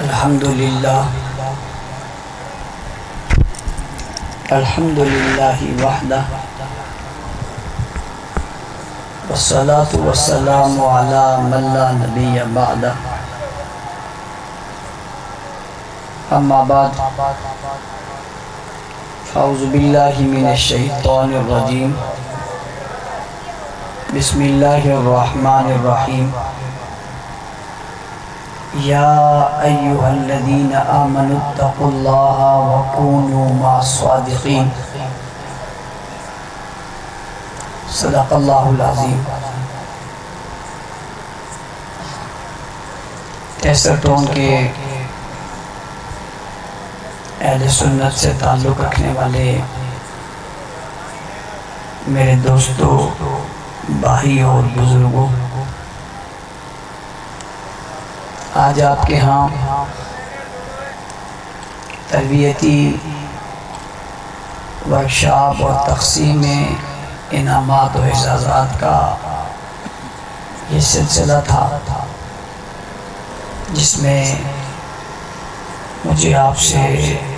الحمدللہ وحدہ والصلاة والسلام علی من لا نبی بعدہ اما بعد اعوذ باللہ من الشیطان الرجیم بسم اللہ الرحمن الرحیم یا ایہا الذین آمنوا اتقوا اللہ وکونوا مع الصادقین صدق اللہ العظیم۔ کیسر ٹون کے اہل سنت سے تعلق رکھنے والے میرے دوستوں، بھائی اور بزرگوں، آج آپ کے ہاں تربیتی ورکشاپ اور تقسیم انعامات و اعزازات کا یہ سلسلہ تھا، جس میں مجھے آپ سے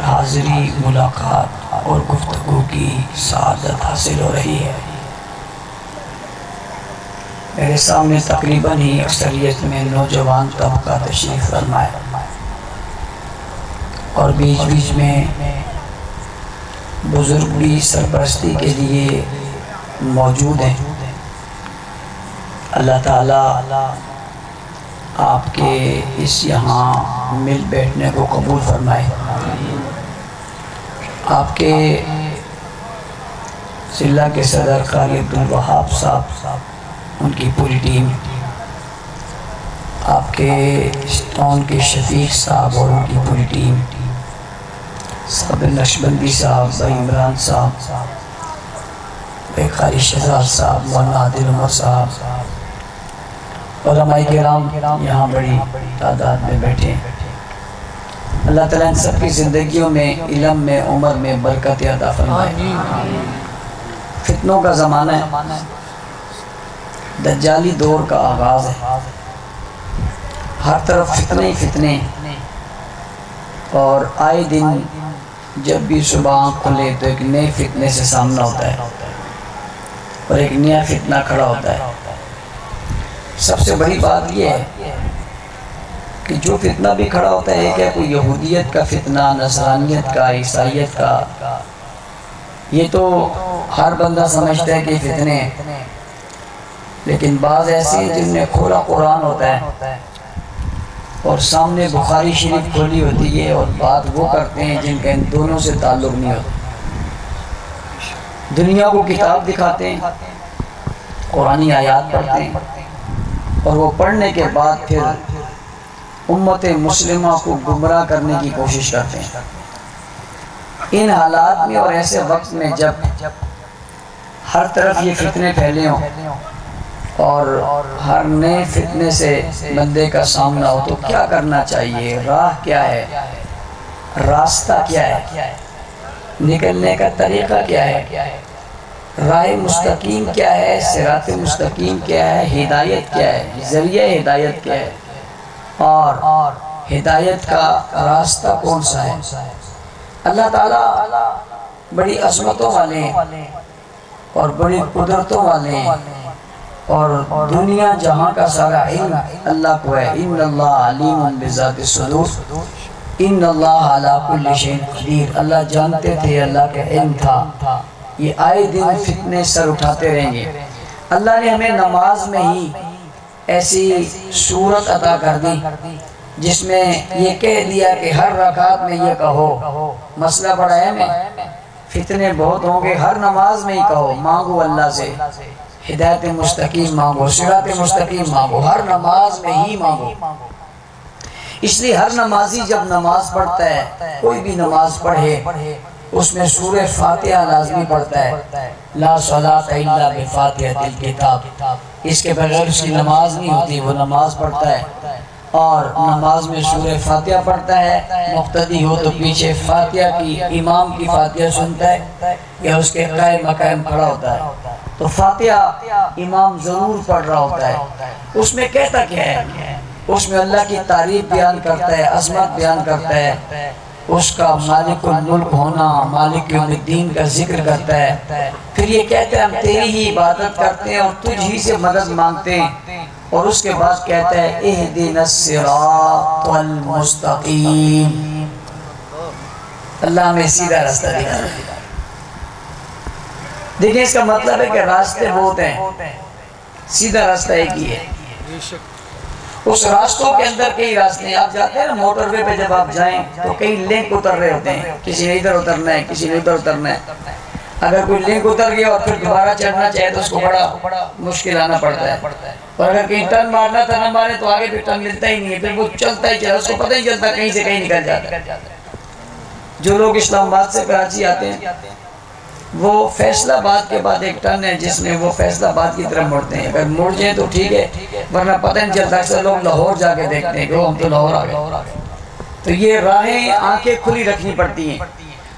حاضری، ملاقات اور گفتگو کی سعادت حاصل ہو رہی ہے۔ میرے سامنے تقریباً ہی اکثریت میں نوجوان طبقہ تشریف فرما ہے، اور بیچ بیچ میں بزرگ بھی سرپرستی کے لیے موجود ہیں۔ اللہ تعالیٰ آپ کے اس یہاں مل بیٹھنے کو قبول فرمائے۔ آپ کے ضلع کے صدر قاری عبدالوہاب صاحب، ان کی پوری ٹیم، آپ کے ٹاؤن کے شفیق صاحب اور ان کی پوری ٹیم، صابر نقشبندی صاحب، بھائی عمران صاحب، بھائی قاری شہزاد صاحب، مولانا عادل عمر صاحب، علماء کرام یہاں بڑی تعداد میں بیٹھے ہیں۔ اللہ تعالیٰ ان سب کی زندگیوں میں، علم میں، عمر میں برکت عطا فرمائے۔ فتنوں کا زمانہ ہے، دجالی دور کا آغاز ہے، ہر طرف فتنے فتنے، اور آئے دن جب بھی صبح آنکھ کھلے تو ایک نئے فتنے سے سامنا ہوتا ہے اور ایک نیا فتنہ کھڑا ہوتا ہے۔ سب سے بڑی بات یہ ہے کہ جو فتنہ بھی کھڑا ہوتا ہے کہ کوئی یہودیت کا فتنہ، نصرانیت کا، عیسائیت کا، یہ تو ہر بندہ سمجھتا ہے کہ فتنے ہیں، لیکن بعض ایسے ہیں جن میں کھولا قرآن ہوتا ہے اور سامنے بخاری شریف کھولی ہوتی ہے، اور بات وہ کرتے ہیں جن کا ان دونوں سے تعلق نہیں ہوتا۔ دنیا کو کتاب دکھاتے ہیں، قرآنی آیات پڑھتے ہیں، اور وہ پڑھنے کے بعد پھر امت مسلمہ کو گمراہ کرنے کی کوشش کرتے ہیں۔ ان حالات میں اور ایسے وقت میں جب ہر طرف یہ فتنے پھیلے ہوں اور ہر نئے فتنے سے بندے کا سامنا ہو، تو کیا کرنا چاہیے؟ راہ کیا ہے؟ راستہ کیا ہے؟ نکلنے کا طریقہ کیا ہے؟ راہ مستقیم کیا ہے؟ صراط مستقیم کیا ہے؟ ہدایت کیا ہے؟ ذریعہ ہدایت کیا ہے؟ اور ہدایت کا راستہ کون سا ہے؟ اللہ تعالیٰ بڑی عظمتوں والے ہیں اور بڑی قدرتوں والے ہیں، اور دنیا جہاں کا سارا علم اللہ کو ہے۔ ان اللہ علیم بذات الصدور، ان اللہ علی کل شیء قدیر۔ اللہ جانتے تھے، اللہ کا علم تھا، یہ آئے دن فتنے سر اٹھاتے رہیں گے۔ اللہ نے ہمیں نماز میں ہی ایسی صورت عطا کر دی جس میں یہ کہہ دیا کہ ہر رکعت میں یہ کہو، مسئلہ بڑا ہے میں فتنے بہت ہوں گے، ہر نماز میں ہی کہو، مانگو اللہ سے ہدایت مستقیم، مانگو صراط مستقیم، مانگو، ہر نماز میں ہی مانگو۔ اس لیے ہر نمازی جب نماز پڑھتا ہے، کوئی بھی نماز پڑھے، اس میں سورہ فاتحہ لازمی پڑھتا ہے۔ لا صلاۃ الا بفاتحۃ الکتاب، اس کے بغیر اس کی نماز نہیں ہوتی۔ وہ نماز پڑھتا ہے اور نماز میں سورہ فاتحہ پڑھتا ہے، مقتدی ہو تو پیچھے فاتحہ کی، امام کی فاتحہ سنتا ہے یا اس کے قائم مقام کھڑا ہوتا ہے، تو فاتحہ امام ضرور پڑھ رہا ہوتا ہے۔ اس میں کہتا کیا ہے؟ اس میں اللہ کی تعریف بیان کرتا ہے، عظمت بیان کرتا ہے، اس کا مالک الملک ہونا، مالک یوم الدین کا ذکر کرتا ہے. پھر یہ کہتا ہے ہم تیری ہی عبادت کرتے ہیں اور تجھ ہی سے مدد مانگتے ہیں، اور اس کے بعد کہتا ہے اہدنا الصراط المستقیم، اللہ ہمیں سیدھا راستہ دکھا. دیکھیں اس کا مطلب ہے کہ راستے بہت ہیں، سیدھا راستہ ایک ہی ہے. اس راستوں کے اندر کئی راستے ہیں. آپ جاتے ہیں نا موٹر وے پہ، جب آپ جائیں تو کئی لنک اتر رہے ہوتے ہیں، کسی نے ادھر اترنا ہے، کسی نے ادھر اترنا ہے. اگر کوئی لنک اتر گیا اور پھر دوبارہ چڑھنا چاہے تو اس کو بڑا مشکل آنا پڑتا ہے. اور اگر کہیں ٹرن مارنا تھا نہ مارے تو آگے پھر ٹرن ملتا ہی نہیں ہے، پھر وہ چلتا ہی چلا، اس کو پتہ ہی چلتا کہیں سے کہیں نکل جاتا ہے. جو لوگ اسلام آباد سے کراچی آتے ہیں وہ فیصل آباد کے بعد ایک ٹرن ہے جس میں وہ فیصل آباد کی طرف مڑتے ہیں. اگر مڑ جائیں تو ٹھیک ہے، ورنہ پتہ نہیں چلتا. اکثر لوگ لاہور جا کے دیکھتے ہیں کہ ہم تو لاہور آ گئے. تو یہ راہیں آنکھیں کھلی رکھنی پڑتی ہیں.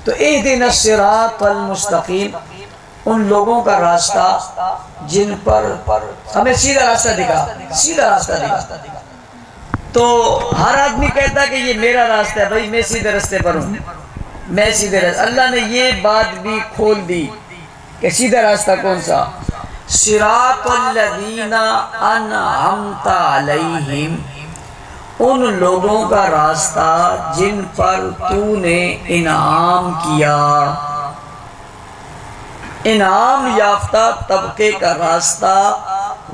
تو اہدنا الصراط المستقیم، ان لوگوں کا راستہ جن پر ہمیں سیدھا راستہ دکھا، سیدھا راستہ دکھا. تو ہر آدمی کہتا کہ یہ میرا راستہ ہے، بھائی میں سیدھے راستے پر ہوں، میں سیدھے راستہ. اللہ نے یہ بات بھی کھول دی کہ سیدھا راستہ کون سا؟ صراط الذین انعمت علیہم، ان لوگوں کا راستہ جن پر تو نے انعام کیا. انعام یافتہ طبقے کا راستہ،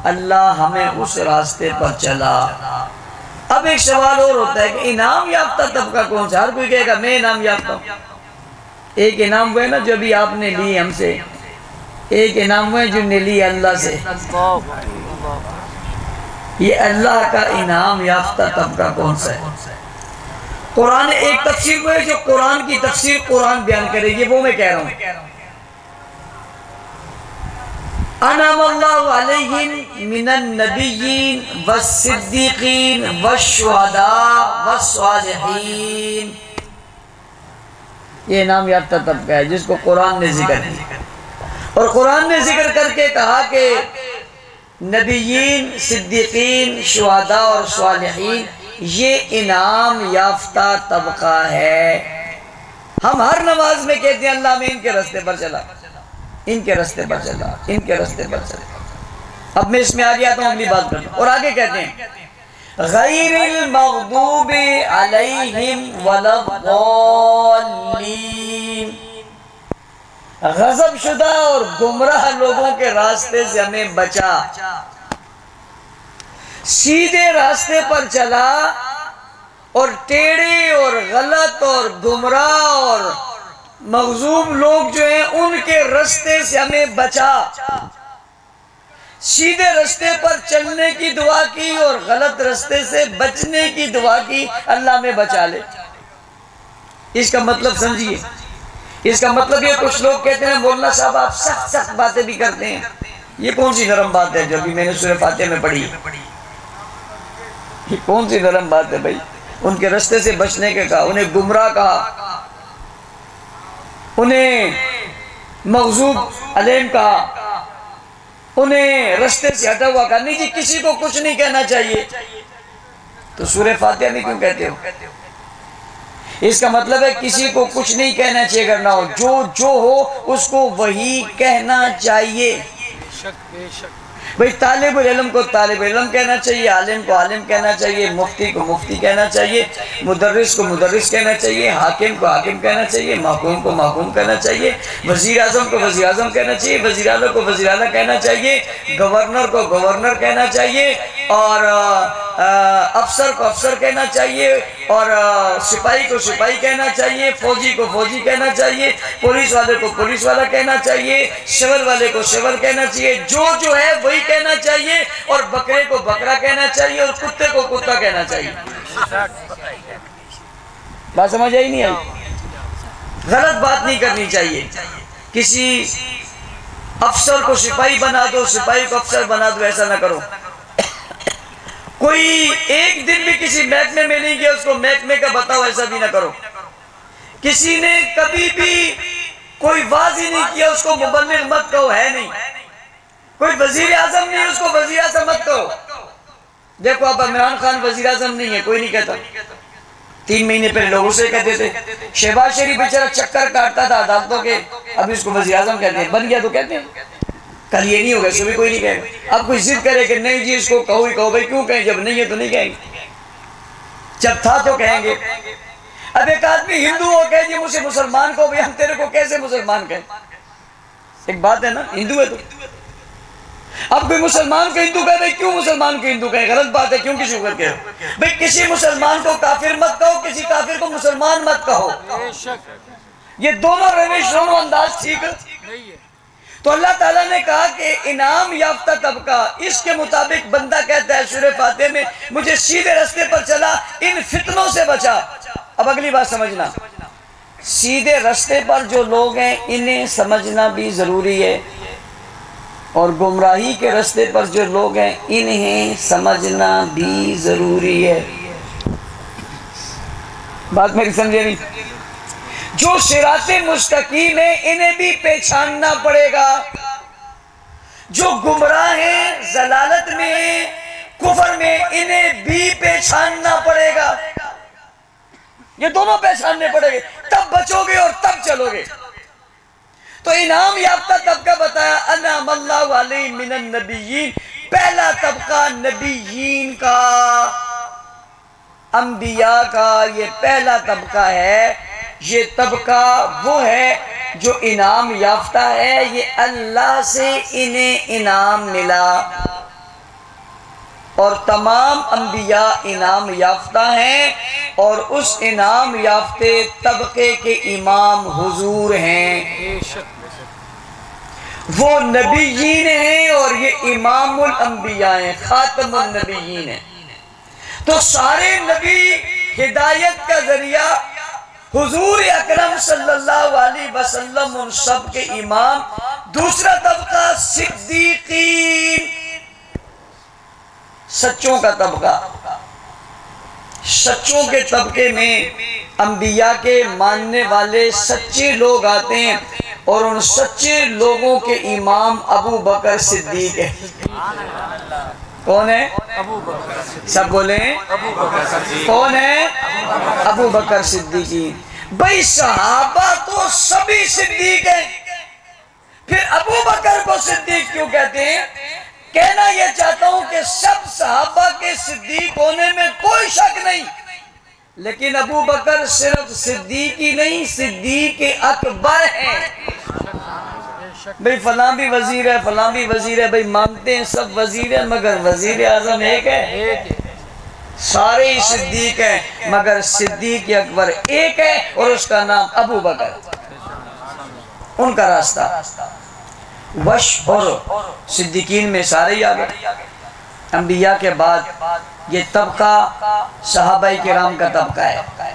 اللہ ہمیں اس راستے پر چلا. اب ایک سوال اور ہوتا ہے کہ انعام یافتہ طبقہ کون سا؟ ہر کوئی کہے گا میں انعام یافتہ ہوں. ایک انعام ہوئے نا جو بھی آپ نے لی ہم سے، ایک انعام ہوئے جو نے لی اللہ سے. یہ اللہ کا انعام یافتہ طبقہ کون سا ہے؟ قرآن ایک تفسیر ہوئے جو قرآن کی تفسیر قرآن بیان کرے گی، وہ میں کہہ رہا ہوں. انعم اللہ علیہم من النبیین والصدیقین والشہداء والصالحین. یہ انعام یافتہ طبقہ ہے جس کو قرآن نے ذکر کیا. اور قرآن نے ذکر کر کے کہا کہ نبیین، صدیقین، شہداء اور صالحین یہ انعام یافتہ طبقہ ہے. ہم ہر نماز میں کہتے ہیں اللہ میں ان کے راستے پر چلا، ان کے راستے پر چلا، ان کے راستے پر چلا. اب میں اس میں آگے آتا ہوں، اگلی بات کرتا ہوں. اور آگے کہتے ہیں غیر المغضوب علیہم ولا الضالین، غضب شدہ اور گمراہ لوگوں کے راستے سے ہمیں بچا. سیدھے راستے پر چلا اور ٹیڑے اور غلط اور گمراہ اور مغضوب لوگ جو ہیں ان کے راستے سے ہمیں بچا. سیدھے راستے پر چلنے کی دعا کی اور غلط راستے سے بچنے کی دعا کی، اللہ میں بچا لے. اس کا مطلب سمجھیے. اس کا مطلب یہ کچھ لوگ کہتے ہیں مولانا صاحب آپ سخت سخت باتیں بھی کرتے ہیں. یہ کون سی نرم بات ہے جو ابھی میں نے سورہ فاتحہ میں پڑھی؟ یہ کون سی نرم بات ہے بھائی؟ ان کے راستے سے بچنے کے کہا، انہیں گمراہ کہا، انہیں مغضوب علیہم کہا، انہیں راستے سے ہٹا ہوا کہا. نہیں جی کسی کو کچھ نہیں کہنا چاہیے. تو سورہ فاتحہ میں کیوں کہتے ہو؟ اس کا مطلب ہے کسی کو کچھ نہیں کہنا چاہیے. اگر نہ ہو جو ہو اس کو وہی کہنا چاہیے. بھئی طالب العلم کو طالب علم کہنا چاہیے، عالم کو عالم کہنا چاہیے، مفتی کو مفتی کہنا چاہیے، مدرس کو مدرس کہنا چاہیے، حاکم کو حاکم کہنا چاہیے، محکوم کو محکوم کہنا چاہیے، وزیر اعظم کو وزیر اعظم کہنا چاہیے، وزیر اعلیٰ کو وزیر اعلیٰ کہنا چاہیے، گورنر کو گورنر کہنا چاہیے، اور افسر کو افسر کہنا چاہیے، اور سپاہی کو سپاہی کہنا چاہیے، فوجی کو فوجی کہنا چاہیے، پولیس والے کو پولیس والا کہنا چاہیے، شیور والے کو شیور کہنا چاہیے. جو ہے وہی کہنا چاہیے. اور بکرے کو بکرا کہنا چاہیے اور کتے کو کتا کہنا چاہیے. بات سمجھ آئی نہیں آئی؟ غلط بات نہیں کرنی چاہیے. کسی افسر کو سپاہی بنا دو، سپاہی کو افسر بنا دو، ایسا نہ کرو. کوئی ایک دن بھی کسی محکمے میں نہیں گیا اس کو محکمے کا بتاؤ، ایسا بھی نہ کرو. کسی نے کبھی بھی کوئی واضح نہیں کیا اس کو مبلغ مت کہو، ہے نہیں. کوئی وزیر اعظم نہیں اس کو وزیر اعظم مت کہو. دیکھو اب عمران خان وزیر اعظم نہیں ہے، کوئی نہیں کہتا. 3 مہینے پہلے لوگ اسے کہتے تھے. شہباز شریف بیچارہ چکر کاٹتا تھا عدالتوں کے، اب اس کو وزیر اعظم کہتے ہیں. بن گیا تو کہتے ہیں. کل یہ نہیں ہوگا، اس کو بھی کوئی نہیں کہے گا. اب کوئی ضد کرے کہ نہیں جی اس کو کہو ہی کہو. بھائی کیوں کہیں؟ جب نہیں ہے تو نہیں کہیں گے، جب تھا تو کہیں گے. اب ایک آدمی ہندو ہو کہے جی مجھے مسلمان کو، بھی ہم تیرے کو کیسے مسلمان کہیں؟ ایک بات ہے نا، ہندو ہے تو. اب کوئی مسلمان کو ہندو کہے، بھئی کیوں مسلمان کو ہندو کہے؟ غلط بات ہے. کیوں کسی کو کہے؟ بھئی کسی مسلمان کو کافر مت کہو، کسی کافر کو مسلمان مت کہو. یہ دونوں روش، دونوں انداز ٹھیک نہیں ہے. تو اللہ تعالیٰ نے کہا کہ انعام یافتہ طبقہ، اس کے مطابق بندہ کہتا ہے سورہ فاتحہ میں مجھے سیدھے رستے پر چلا، ان فتنوں سے بچا. اب اگلی بات سمجھنا، سیدھے رستے پر جو لوگ ہیں انہیں سمجھنا بھی ضروری ہے، اور گمراہی کے رستے پر جو لوگ ہیں انہیں سمجھنا بھی ضروری ہے. بات میری سمجھے نہیں؟ جو صراط مستقیم ہے انہیں بھی پہچاننا پڑے گا. جو گمراہ ہیں، ضلالت میں ہیں، کفر میں، انہیں بھی پہچاننا پڑے گا. یہ دونوں پہچاننے پڑے گے، تب بچو گے اور تب چلو گے. تو انعام یافتہ طبقہ بتایا، انعم اللہ علیہ من النبیین، پہلا طبقہ نبیین کا، انبیاء کا. یہ پہلا طبقہ ہے. یہ طبقہ وہ ہے جو انعام یافتہ ہے. یہ اللہ سے انہیں انعام ملا، اور تمام انبیاء انعام یافتہ ہیں، اور اس انعام یافتہ طبقے کے امام حضور ہیں. وہ نبیین ہیں اور یہ امام الانبیاء ہیں، خاتم النبیین ہیں. تو سارے نبی ہدایت کا ذریعہ حضور اکرم صلی اللہ علیہ وسلم، ان سب کے امام. دوسرا طبقہ صدیقین، سچوں کا طبقہ. سچوں کے طبقے میں انبیاء کے ماننے والے سچے لوگ آتے ہیں، اور ان سچے لوگوں کے امام ابو بکر صدیق ہے. کون ہے؟ ابو بکر. سب بولیں ابو بکر صدیق. کون ہے؟ ابو بکر صدیقی. بھئی صحابہ تو سبھی صدیق ہیں، پھر ابو بکر کو صدیق کیوں کہتے ہیں؟ کہنا یہ چاہتا ہوں کہ سب صحابہ کے صدیق ہونے میں کوئی شک نہیں، لیکن ابو بکر صرف صدیق ہی نہیں، صدیق اکبر ہیں. بھئی فلاں بھی وزیر ہے، فلاں بھی وزیر ہے. بھئی مانتے ہیں سب وزیر ہیں، مگر وزیر اعظم ایک ہے. سارے ہی صدیق ہیں، مگر صدیق اکبر ایک ہے، اور اس کا نام ابو بکر. ان کا راستہ وش اور صدیقین میں سارے ہی آگے. انبیاء کے بعد یہ طبقہ صحابہ کرام کا طبقہ ہے،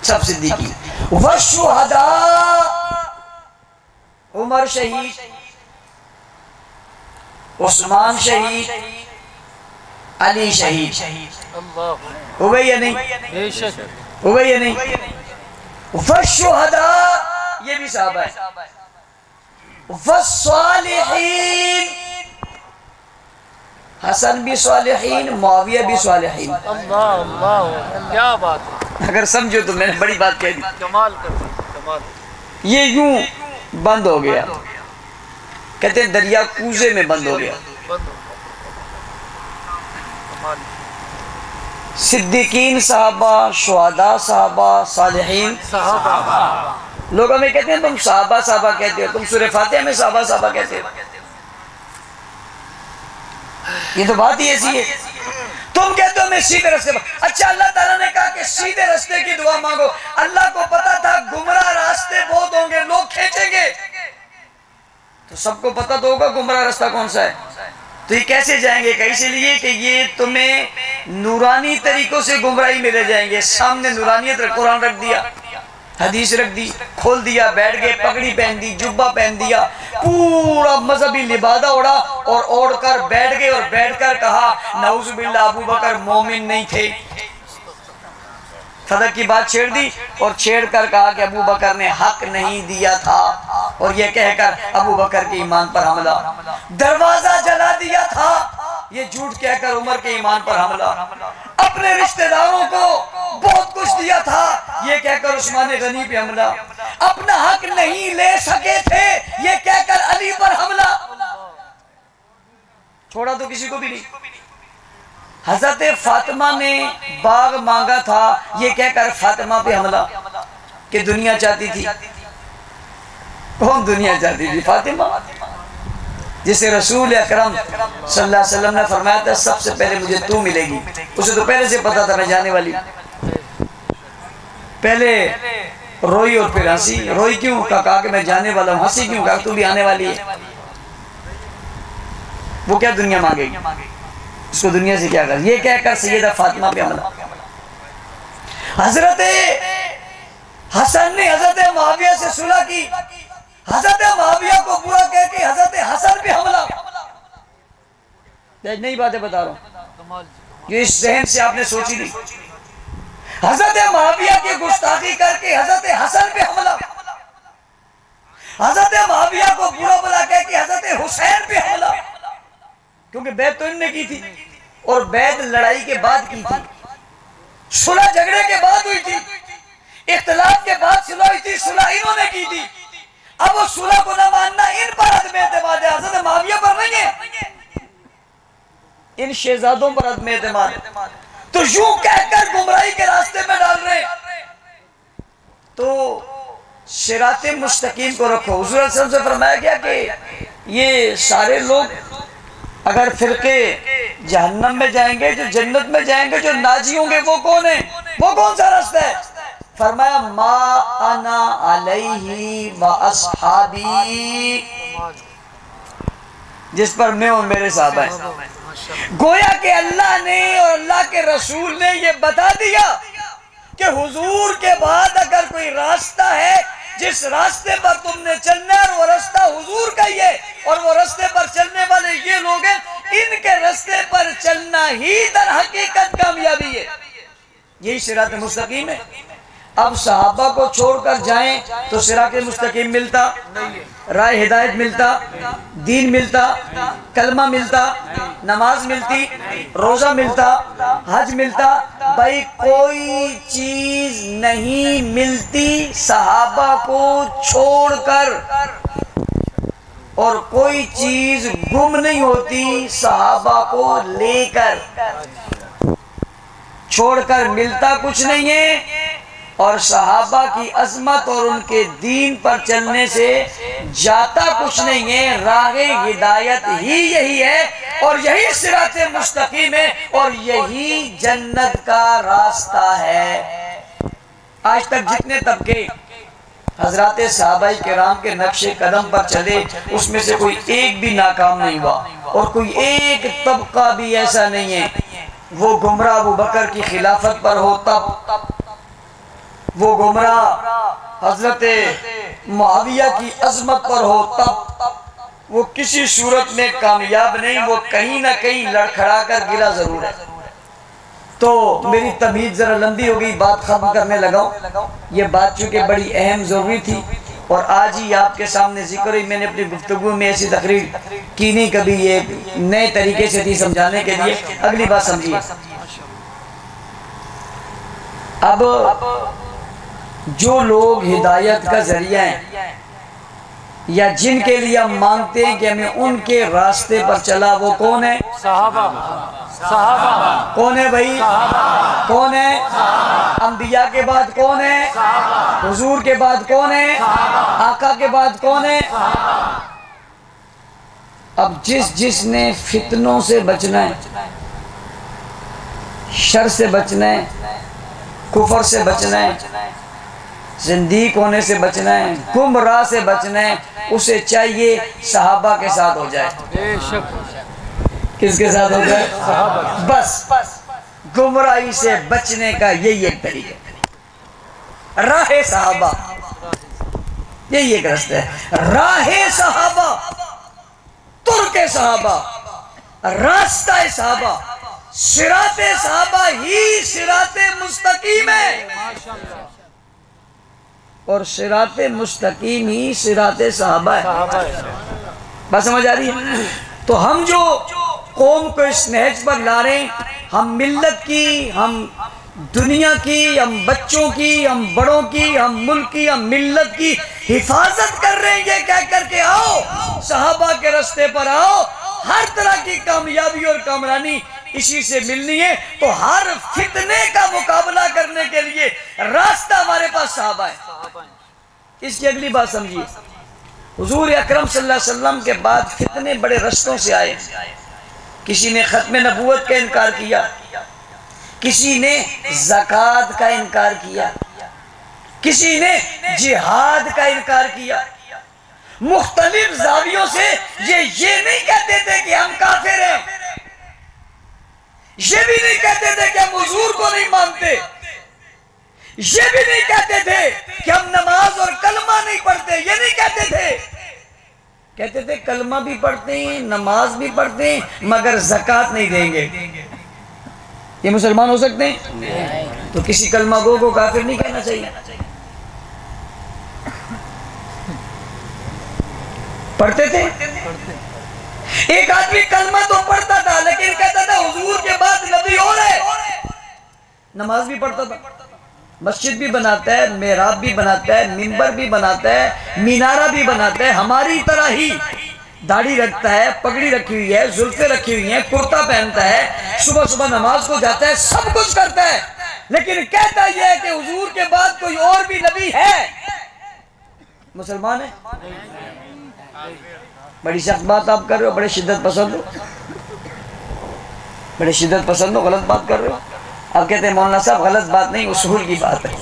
سب صدیقین. والشہداء، عمر شہید، عثمان شہید، علی شہید. ہوئے یا نہیں؟ ہوئے یا نہیں؟ والشہداء، یہ بھی صحابہ ہے. والصالحین، حسن بھی صالحین، معاویہ بھی صالحین. کیا بات ہے! اگر سمجھو تو میں نے بڑی بات کہہ دی. کمال کمال. یہ یوں بند ہو گیا، کہتے ہیں دریا کوزے میں بند ہو گیا. صدیقین صحابہ، شہداء صحابہ، صالحین صحابہ. لوگ ہمیں کہتے ہیں تم صحابہ صحابہ کہتے ہو، تم سورہ فاتحہ میں صحابہ صحابہ کہتے ہو. یہ تو بات ہی ایسی ہے. تم کہتے ہو میں سیدھے رستے پر. اچھا، اللہ تعالیٰ نے کہا کہ سیدھے رستے کی دعا مانگو. اللہ کو پتا تھا گمراہ راستے بہت ہوں گے، لوگ کھینچیں گے. تو سب کو پتا تو ہوگا گمراہ راستہ کون سا ہے. تو یہ کیسے جائیں گے؟ کیسے لیے کہ یہ تمہیں نورانی طریقوں سے گمراہی میں لے جائیں گے. سامنے نورانیت، قرآن رکھ دیا، حدیث رکھ دی، کھول دیا، بیٹھ گئے، پگڑی پہن دی، جبہ پہن دیا، پورا مذہبی لبادہ اڑا، اور اوڑھ کر بیٹھ گئے، اور بیٹھ کر کہا نعوذ باللہ ابو بکر مومن نہیں تھے. صدق کی بات چھیڑ دی، اور چھیڑ کر کہا کہ ابو بکر نے حق نہیں دیا تھا، اور یہ کہہ کر ابو بکر کے ایمان پر حملہ. دروازہ جلا دیا تھا، یہ جھوٹ کہہ کر عمر کے ایمان پر حملہ، اپنے رشتہ داروں کو بہت کچھ دیا تھا یہ کہہ کر عثمان غنی پہ حملہ، اپنا حق نہیں لے سکے تھے یہ کہہ کر علی پر حملہ، چھوڑا تو کسی کو بھی نہیں۔ حضرت فاطمہ نے باغ مانگا تھا یہ کہہ کر فاطمہ پہ حملہ کہ دنیا چاہتی تھی۔ کون دنیا چاہتی تھی؟ فاطمہ، جسے رسول اکرم صلی اللہ علیہ وسلم نے فرمایا تھا سب سے پہلے مجھے تو ملے گی، اسے تو پہلے سے پتا تھا میں جانے والی، پہلے روئی اور پھر ہنسی۔ روئی کیوں؟ کہا کہ میں جانے والا ہوں۔ ہنسی کیوں؟ کہا تو بھی آنے والی ہے۔ وہ کیا دنیا مانگے گی، اس کو دنیا سے کیا کر، یہ کہہ کر سیدہ فاطمہ پہ حملہ۔ حضرت حسن نے حضرت معاویہ سے صلح کی، حضرت معاویہ کو برا کہہ کے حضرت حسن پہ حملہ۔ نئی باتیں بتا رہا ہوں، یہ اس ذہن سے آپ نے سوچی نہیں۔ حضرت معاویہ کی گستاخی کر کے حضرت حسن پہ حملہ، حضرت معاویہ کو برا بلا کہہ کے حضرت حسین پہ حملہ، کیونکہ بیعت تو ان نے کی تھی اور بیعت لڑائی کے بعد کی تھی، صلح جھگڑے کے بعد ہوئی تھی، اختلاف کے بعد صلح ہوئی تھی، صلح انہوں نے کی تھی۔ اب وہ صلح کو نہ ماننا ان پر عدم اعتماد ہے، حضرت معاویہ پر نہیں ہے، ان شہزادوں پر عدم اعتماد۔ تو یوں کہہ کر گمراہی کے راستے میں ڈال رہے تو صراط مستقیم کو رکھو۔ حضور صلی اللہ علیہ وسلم سے فرمایا گیا کہ یہ سارے لوگ اگر فرقے جہنم میں جائیں گے، جو جنت میں جائیں گے، جو ناجی ہوں گے وہ کون ہیں؟ وہ کون سا راستہ ہے؟ فرمایا ما انا علیہ و اصحابی، جس پر میں اور میرے صحابہ ہیں۔ گویا کہ اللہ نے اور اللہ کے رسول نے یہ بتا دیا کہ حضور کے بعد اگر کوئی راستہ ہے جس راستے پر تم نے چلنا ہے، وہ راستہ حضور کا ہی ہے، اور وہ راستے پر چلنے والے یہ لوگ ہیں، ان کے راستے پر چلنا ہی در حقیقت کامیابی ہے، یہی صراط مستقیم ہے۔ اب صحابہ کو چھوڑ کر جائیں تو صراط مستقیم ملتا، راہ ہدایت ملتا، دین ملتا، کلمہ ملتا، نماز ملتی، روزہ ملتا، حج ملتا، بھائی کوئی چیز نہیں ملتی صحابہ کو چھوڑ کر، اور کوئی چیز گم نہیں ہوتی صحابہ کو لے کر۔ چھوڑ کر ملتا کچھ نہیں ہے، اور صحابہ کی عظمت اور ان کے دین پر چلنے سے جاتا کچھ نہیں ہے۔ راہ ہدایت ہی یہی ہے، اور یہی صراط مستقیم ہے، اور یہی جنت کا راستہ ہے۔ آج تک جتنے طبقے حضرات صحابہ کرام کے نقش قدم پر چلے، اس میں سے کوئی ایک بھی ناکام نہیں ہوا، اور کوئی ایک طبقہ بھی ایسا نہیں ہے وہ گمراہ ابو بکر کی خلافت پر ہو تب، وہ گمراہ حضرت معاویہ کی عظمت پر ہو تب، وہ کسی صورت میں کامیاب نہیں، وہ کہیں نہ کہیں لڑکھڑا کر گرا ضرور ہے۔ تو میری تمہید ذرا لمبی ہو گئی، بات ختم کرنے لگا ہوں۔ یہ بات چونکہ بڑی اہم ضروری تھی، اور آج ہی آپ کے سامنے ذکر ہوئی، میں نے اپنی گفتگو میں ایسی تقریر کی نہیں کبھی، یہ نئے طریقے سے تھی سمجھانے کے لیے۔ اگلی بات سمجھیے، اب جو لوگ ہدایت کا ذریعہ ہیں یا جن کے لیے ہم مانگتے ہیں کہ ہمیں ان کے راستے پر چلا، وہ کون ہے؟ صحابہ۔ صحابہ کون ہے بھائی؟ کون ہے؟ انبیاء کے بعد کون ہے؟ حضور کے بعد کون ہے؟ آقا کے بعد کون ہے؟ اب جس نے فتنوں سے بچنا ہے، شر سے بچنا ہے، کفر سے بچنا ہے، زندیق ہونے سے بچنا ہے، گمراہ سے بچنا ہے، اسے چاہیے صحابہ کے ساتھ ہو جائے۔ کس کے ساتھ ہو جائے؟ بس گمراہی سے بچنے کا یہی ایک طریقہ، راہ صحابہ، یہی ایک راستہ ہے، راہ صحابہ، ترک صحابہ، راستہ صحابہ، صراط صحابہ ہی صراط مستقیم ہے، اور صراط مستقیم ہی صراط صحابہ ہے۔ بات سمجھ آ رہی ہے؟ تو ہم جو قوم کو اس نہج پر لا رہے ہیں، ہم ملت کی، ہم دنیا کی، ہم بچوں کی، ہم بڑوں کی، ہم ملک کی، ہم ملت کی حفاظت کر رہے ہیں، یہ کہہ کر کے آؤ صحابہ کے رستے پر آؤ، ہر طرح کی کامیابی اور کامرانی اسی سے ملنی ہے۔ تو ہر فتنے کا مقابلہ کرنے کے لیے راستہ ہمارے پاس صحابہ ہے۔ اس کی اگلی بات سمجھیے، حضور اکرم صلی اللہ علیہ وسلم کے بعد فتنے بڑے رستوں سے آئے۔ کسی نے ختم نبوت کا انکار کیا، کسی نے زکوٰۃ کا انکار کیا، کسی نے جہاد کا انکار کیا۔ مختلف زاویوں سے یہ نہیں کہتے تھے کہ ہم کافر ہیں، یہ بھی نہیں کہتے تھے کہ ہم حضور کو نہیں مانتے، یہ بھی نہیں کہتے تھے کہ ہم نماز اور کلمہ نہیں پڑھتے، یہ نہیں کہتے تھے، کہتے تھے کلمہ بھی پڑھتے ہیں، نماز بھی پڑھتے ہیں، مگر زکوٰۃ نہیں دیں گے۔ یہ مسلمان ہو سکتے ہیں؟ تو کسی کلمہ گو کو کافر نہیں کہنا چاہیے۔ پڑھتے تھے، ایک آدمی کلمہ تو پڑھتا تھا لیکن کہتا تھا حضور کے بعد نبی اور ہے، نماز بھی پڑھتا تھا، مسجد بھی بناتا ہے، محراب بھی بناتا ہے، منبر بھی بناتا ہے، مینارہ بھی بناتا ہے، ہماری طرح ہی داڑھی رکھتا ہے، پگڑی رکھی ہوئی ہے، زلفیں رکھی ہوئی ہیں، کرتا پہنتا ہے، صبح صبح نماز کو جاتا ہے، سب کچھ کرتا ہے، لیکن کہتا یہ ہے کہ حضور کے بعد کوئی اور بھی نبی ہے۔ مسلمان ہے؟ بڑی سخت بات آپ کر رہے ہو، بڑے شدت پسند ہو، بڑے شدت پسند ہو، غلط بات کر رہے ہو۔ آپ کہتے ہیں مولانا صاحب غلط بات نہیں، اصول کی بات ہے۔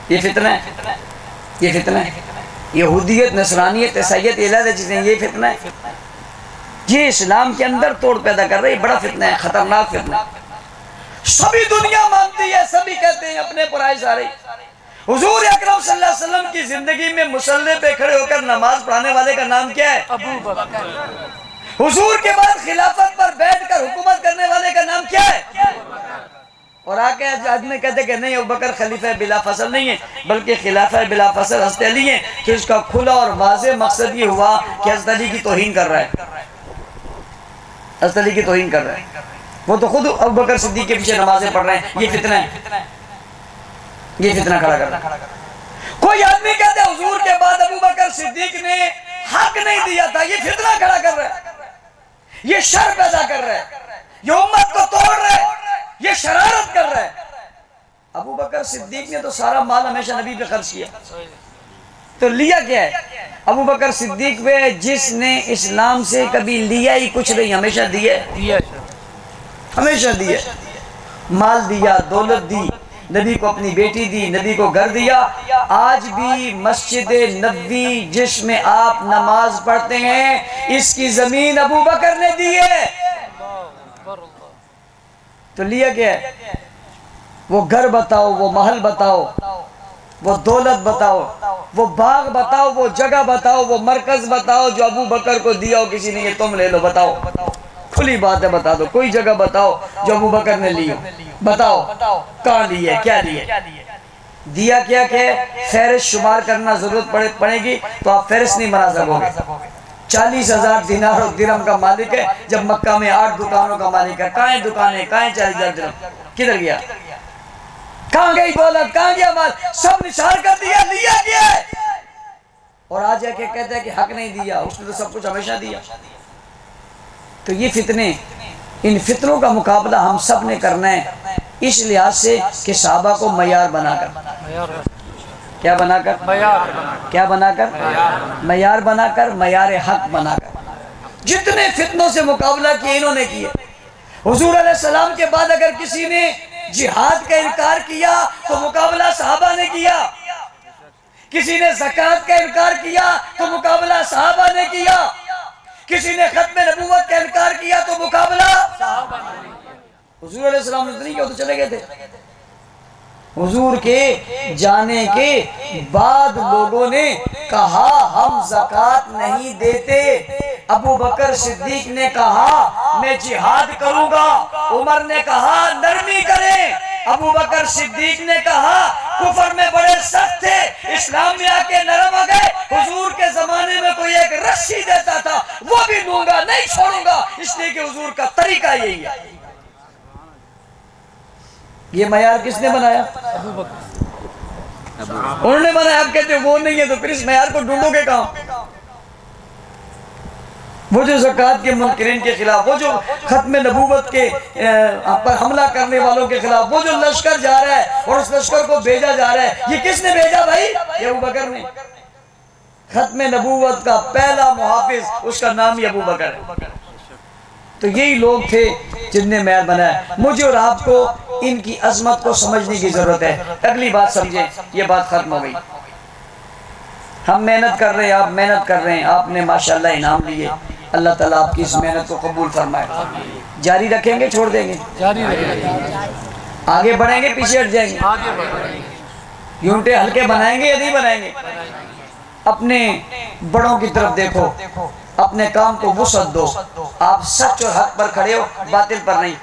یہ فتنہ ہے، یہ فتنہ ہے، یہودیت، نصرانیت، عیسائیت، علیحدہ چیزیں، یہ فتنہ ہے، یہ اسلام کے اندر توڑ پیدا کر رہی ہے، بڑا فتنہ ہے، خطرناک فتنہ ہے۔ سبھی دنیا مانتی ہے، سبھی کہتے ہیں اپنے پرائے سارے۔ حضور اکرم صلی اللہ علیہ وسلم کی زندگی میں مصلی پہ کھڑے ہو کر نماز پڑھانے والے کا نام کیا ہے؟ ابو بکر۔ حضور کے بعد خلافت پر بیٹھ کر حکومت کرنے والے کا نام کیا ہے؟ اور آگے آدمی کہتے کہ نہیں ابو بکر خلیفہ بلا فصل نہیں ہے بلکہ خلافہ بلا فصل حضرت علی ہیں، تو اس کا کھلا اور واضح مقصد یہ ہوا کہ حضرت علی کی توہین کر رہا ہے، حضرت علی کی توہین کر رہا ہے۔ وہ تو خود ابو بکر صدیق کے پیچھے نمازیں پڑھ رہے ہیں، یہ فتنہ ہے، یہ فتنہ کھڑا کر رہا ہے۔ کوئی آدمی کہتے ہیں حضور کے بعد ابو بکر صدیق نے حق نہیں دیا تھا، یہ فتنہ کھڑا کر رہا ہے، یہ شر پیدا کر رہا ہے، یہ امت کو توڑ رہا ہے، یہ شرارت کر رہا ہے۔ ابو بکر صدیق نے تو سارا مال ہمیشہ نبی پہ خرچ کیا، تو لیا کیا ہے؟ ابو بکر صدیق پہ جس نے اسلام سے کبھی لیا ہی کچھ نہیں، ہمیشہ دیا ہے، ہمیشہ دیا، مال دیا، دولت دی، نبی کو اپنی بیٹی دی، نبی کو گھر دیا۔ آج بھی مسجد نبوی جس میں آپ نماز پڑھتے ہیں اس کی زمین ابو بکر نے دی ہے، تو لیا کیا ہے؟ وہ گھر بتاؤ، وہ محل بتاؤ، وہ دولت بتاؤ، وہ باغ بتاؤ، وہ جگہ بتاؤ، وہ مرکز بتاؤ جو ابو بکر کو دیا ہو کسی نے، یہ تم لے لو، بتاؤ، کھلی بات ہے، بتا دو، کوئی جگہ بتاؤ جو ابو بکر نے لی ہو، بتاؤ کہاں لی ہے، کیا لی ہے، دیا کیا کہ فہرست شمار کرنا ضرورت پڑے گی تو آپ فہرست نہیں بنا سکو گے۔ 40,000 دینار و درہم کا مالک ہے، جب مکہ میں 8 دکانوں کا مالک ہے، کہاں دکانیں، کہاں 40,000 درہم، کدھر گیا، کہاں گئی دولت، کہاں گیا مال، سب نثار کر دیا، لیا کیا ہے؟ اور آج کے کہتا ہے کہ حق نہیں دیا، اس نے تو سب کچھ ہمیشہ دیا۔ تو یہ فتنے، ان فتنوں کا مقابلہ ہم سب نے کرنا ہے، اس لحاظ سے کہ صحابہ کو معیار بنا کر، کیا بنا کر، کیا بنا کر، معیار بنا کر، معیار حق بنا کر۔ جتنے فتنوں سے مقابلہ کیے انہوں نے کیے۔ حضور علیہ السلام کے بعد اگر کسی نے جہاد کا انکار کیا تو مقابلہ صحابہ نے کیا، کسی نے زکوٰۃ کا انکار کیا تو مقابلہ صحابہ نے کیا، کسی نے ختم نبوت کا انکار کیا تو مقابلہ صحابہ نے۔ حضور علیہ السلام نے نہیں کیا، تو چلے گئے تھے۔ حضور کے جانے کے بعد لوگوں نے کہا ہم زکوٰۃ نہیں دیتے، ابو بکر صدیق نے کہا میں جہاد کروں گا، عمر نے کہا نرمی کریں، ابو بکر صدیق نے کہا کفر میں بڑے سخت تھے، اسلام میں آ کے نرم آ گئے، حضور کے زمانے میں کوئی ایک رسی دیتا تھا وہ بھی دوں گا، نہیں چھوڑوں گا، اس لیے کہ حضور کا طریقہ یہی ہے۔ یہ معیار کس نے بنایا؟ انہوں نے بنایا۔ آپ کہتے ہیں وہ نہیں ہے تو پھر اس معیار کو ڈھونڈو گے کہاں؟ وہ جو زکوٰۃ کے منکرین کے خلاف، وہ جو ختم نبوت کے پر حملہ کرنے والوں کے خلاف، وہ جو لشکر جا رہا ہے اور اس لشکر کو بھیجا جا رہا ہے، یہ کس نے بھیجا بھائی؟ یہ ابو بکر نے۔ ختم نبوت کا پہلا محافظ، اس کا نام ہی ابو بکر ہے۔ تو یہی لوگ تھے جن نے معیار بنایا۔ مجھے اور آپ کو ان کی عظمت کو سمجھنے کی ضرورت ہے۔ اگلی بات سمجھیں، یہ بات ختم ہو گئی۔ ہم محنت کر رہے ہیں، آپ محنت کر رہے ہیں، آپ نے ماشاءاللہ انعام لیے، اللہ تعالیٰ آپ کی اس محنت کو قبول فرمائے۔ جاری رکھیں گے چھوڑ دیں گے؟ جاری رکھیں گے۔ آگے بڑھیں گے پیچھے ہٹ جائیں گے؟ یونٹیں ہلکے بنائیں گے یا نہیں بنائیں گے؟ اپنے بڑوں کی طرف دیکھو، اپنے کام کو وسعت دو۔ آپ سچ اور حق پر کھڑے ہو، باطل پر نہیں۔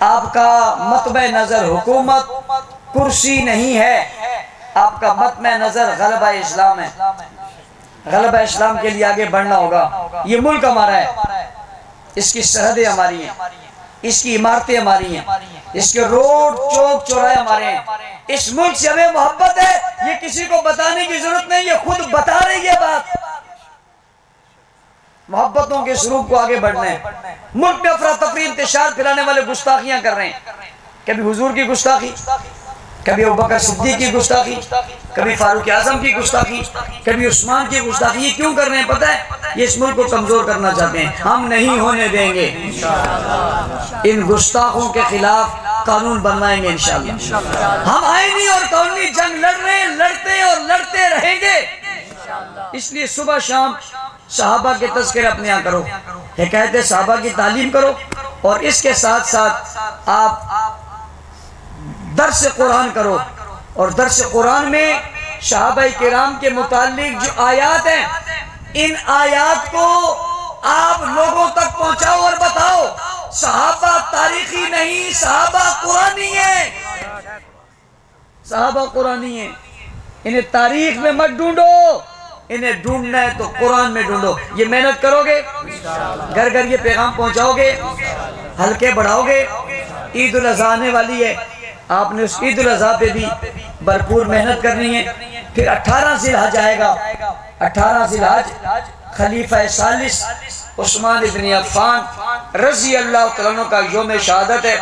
آپ کا مطمع نظر حکومت کرسی نہیں ہے، آپ کا مطمع نظر غلبہ اسلام ہے۔ غلبہ اسلام کے لیے آگے بڑھنا ہوگا۔ یہ ملک ہمارا ہے، اس کی سرحدیں ہماری ہیں، اس کی عمارتیں ہماری ہیں، اس کے روڈ چوک چوراہے ہمارے ہیں۔ اس ملک سے ہمیں محبت ہے، یہ کسی کو بتانے کی ضرورت نہیں، یہ خود بتا رہی ہے بات۔ محبتوں کے سلوک کو آگے بڑھنا ہے۔ ملک میں افراتفری انتشار پھیلانے والے گستاخیاں کر رہے ہیں، کبھی حضور کی گستاخی، کبھی ابوبکر صدیق کی گستاخی، کبھی فاروق اعظم کی گستاخی، کبھی عثمان کی گستاخی۔ یہ کیوں کر رہے ہیں پتہ ہے؟ یہ اس ملک کو کمزور کرنا چاہتے ہیں۔ ہم نہیں ہونے دیں گے، ان گستاخوں کے خلاف قانون بنوائیں گے انشاءاللہ۔ ہم آئینی اور قانونی جنگ لڑ رہے ہیں، لڑتے ہیں اور لڑتے رہیں گے۔ اس لیے صبح شام صحابہ کے تذکرے اپنے یہاں کرو، حکایت صحابہ کی تعلیم کرو، اور اس کے ساتھ ساتھ آپ درس قرآن کرو، اور درس قرآن میں صحابہ کرام کے متعلق جو آیات ہیں، ان آیات کو آپ لوگوں تک پہنچاؤ اور بتاؤ۔ صحابہ تاریخی نہیں، صحابہ قرآنی ہیں، صحابہ قرآنی ہیں۔ انہیں تاریخ میں مت ڈھونڈو، انہیں ڈھونڈنا ہے تو قرآن میں ڈھونڈو۔ یہ محنت کرو گے، گھر گھر یہ پیغام پہنچاؤ گے، ہلکے بڑھاؤ گے۔ عید الاضحیٰ آنے والی ہے، آپ نے اس عید الاضحیٰ پہ بھی بھرپور محنت کرنی ہے۔ پھر 18 ذی الحج آئے گا، 18 ذی الحج خلیفہ ثالث عثمان ابن عفان رضی اللہ عنہ کا یوم شہادت ہے۔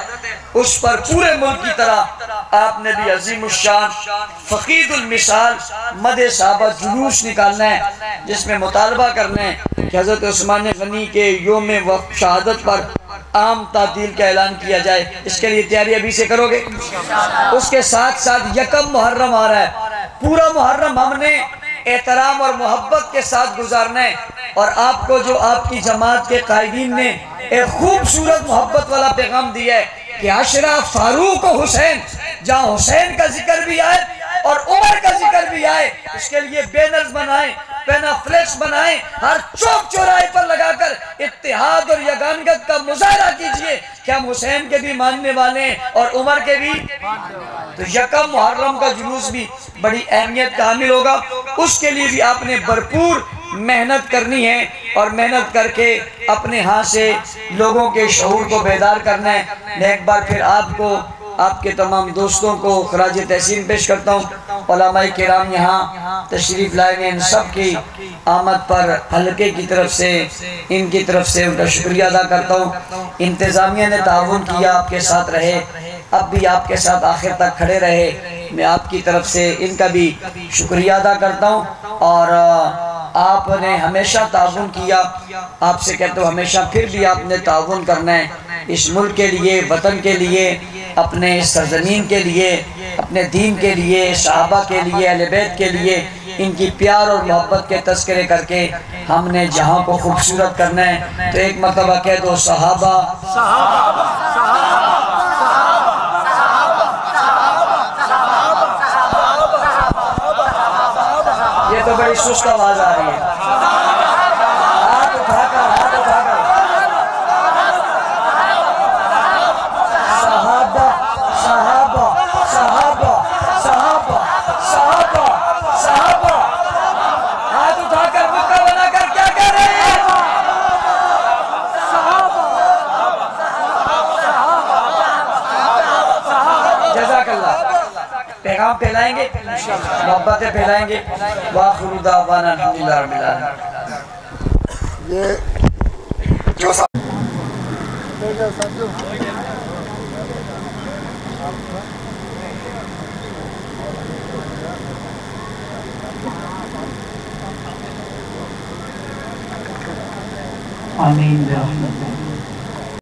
اس پر پورے ملک کی طرح آپ نے بھی عظیم الشان فقید المثال مدح صحابہ جلوس نکالنا ہے، جس میں مطالبہ کرنا ہے کہ حضرت عثمان غنی کے یوم شہادت پر عام تعطیل کا اعلان کیا جائے۔ اس کے لیے تیاری ابھی سے کرو گے۔ اس کے ساتھ ساتھ یکم محرم آ رہا ہے، پورا محرم ہم نے احترام اور محبت کے ساتھ گزارنا ہے، اور آپ کو جو آپ کی جماعت کے قائدین نے ایک خوبصورت محبت والا پیغام دیا ہے کہ عشرہ فاروق و حسین، جہاں حسین کا ذکر بھی آئے اور عمر کا ذکر بھی آئے، اس کے لیے بینرز بنائیں، پینا فلیکس بنائیں، ہر چوک چوراہے پر لگا کر اتحاد اور یگانگت کا مظاہرہ کیجئے کہ ہم حسین کے بھی ماننے والے ہیں اور عمر کے بھی۔ تو یکم محرم کا جلوس بھی بڑی اہمیت کا حامل ہوگا۔ اس کے لیے بھی آپ نے بھرپور محنت کرنی ہے، اور محنت کر کے اپنے ہاں سے لوگوں کے شعور کو بیدار کرنا ہے۔ میں ایک بار پھر آپ کو، آپ کے تمام دوستوں کو خراج تحسین پیش کرتا ہوں۔ علماء کرام یہاں تشریف لائے ہیں، ان سب کی آمد پر حلقے کی طرف سے، ان کی طرف سے ان کا شکریہ ادا کرتا ہوں۔ انتظامیہ نے تعاون کیا، آپ کے ساتھ رہے، اب بھی آپ کے ساتھ آخر تک کھڑے رہے، میں آپ کی طرف سے ان کا بھی شکریہ ادا کرتا ہوں۔ اور آپ نے ہمیشہ تعاون کیا، آپ سے کہتا ہوں ہمیشہ پھر بھی آپ نے تعاون کرنا ہے، اس ملک کے لیے، وطن کے لیے، اپنے سرزمین کے لیے، اپنے دین کے لیے، صحابہ کے لیے، اہل بیت کے لیے۔ ان کی پیار اور محبت کے تذکرے کر کے ہم نے جہاں کو خوبصورت کرنا ہے، تو ایک مرتبہ کہہ دو صحابہ، صحابہ، یہ تو بڑی سست آواز آ رہی ہے۔ ہاتھ اٹھا کر، ہاتھ اٹھا کر، صحابہ، صحابہ پیغام پھیلائیں گے، محبتیں پھیلائیں گے. وآخر دعوانا الحمدللہ رب العالمین. یہ جو آمین برحمتک.